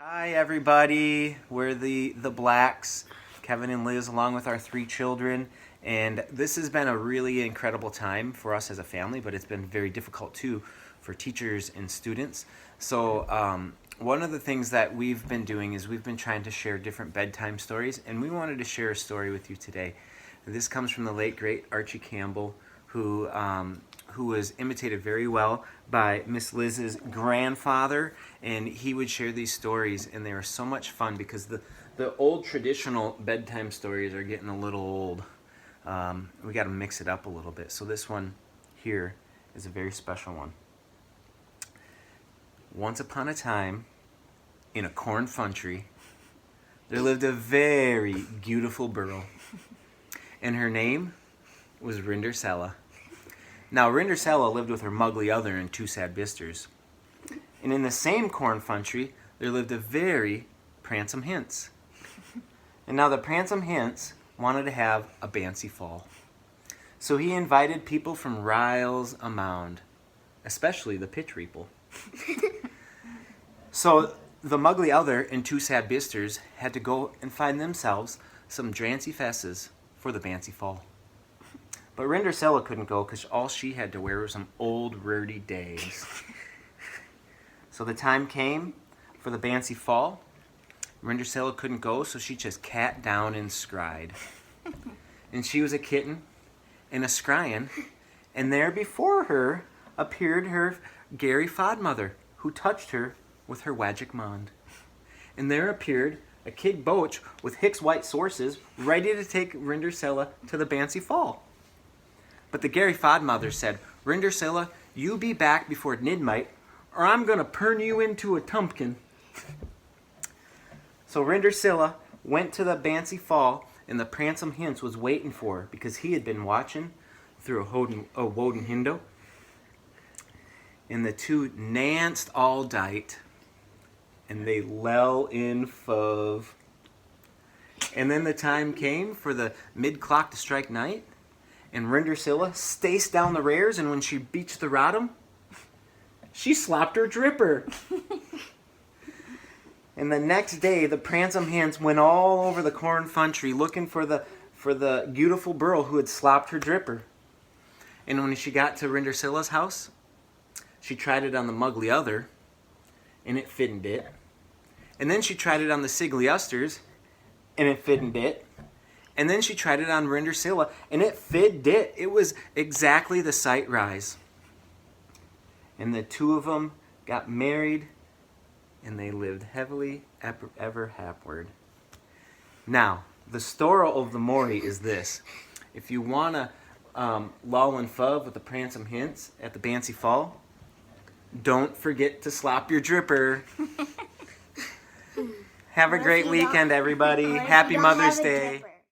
Hi everybody, we're the Blacks, Kevin and Liz, along with our 3 children, and this has been a really incredible time for us as a family, but it's been very difficult too for teachers and students. So one of the things that we've been doing is we've been trying to share different bedtime stories, and we wanted to share a story with you today. This comes from the late great Archie Campbell, who was imitated very well by Miss Liz's grandfather, and he would share these stories, and they were so much fun because the old traditional bedtime stories are getting a little old. We got to mix it up a little bit. So this one here is a very special one. Once upon a time, in a corn country, there lived a very beautiful girl, and her name was Rindercella. Now, Rindercella lived with her mugly other and 2 sad bisters. And in the same corn country, there lived a very pransome hince. And now the pransome hince wanted to have a bancy fall. So he invited people from riles a mound, especially the pitch reaple. So the mugly other and 2 sad bisters had to go and find themselves some drancy fesses for the bancy fall. But Rindercella couldn't go because all she had to wear was some old rurdy days. So the time came for the bancy fall. Rindercella couldn't go, so she just cat down and scried. And she was a kitten and a scryin', and there before her appeared her Gary Fodmother, who touched her with her wagic mond. And there appeared a kid boach with Hicks white sources, ready to take Rindercella to the bancy fall. But the Gary Fodmother said, "Rindercella, you be back before midnight, or I'm going to turn you into a tumpkin." So Rindercella went to the bancy fall, and the pransome hince was waiting for her because he had been watching through a woden window. And the 2 nanced all dight, and they lell in fove. And then the time came for the mid-clock to strike night, and Rindercella staced down the rares, and when she beached the rodham, she slopped her dripper. And the next day, the pransome hince went all over the corn country looking for the beautiful girl who had slopped her dripper. And when she got to Rindercella's house, she tried it on the mugly other, and it fitted it. And then she tried it on the sigly usters, and it fitted it. And then she tried it on Rindercella, and it fitted it. It was exactly the sight rise. And the 2 of them got married, and they lived heavily ever hapward. Now, the story of the Maury is this. If you want to lull and fove with the pransome hince at the bancy fall, don't forget to slop your dripper. Have a great weekend, everybody. Happy Mother's Day.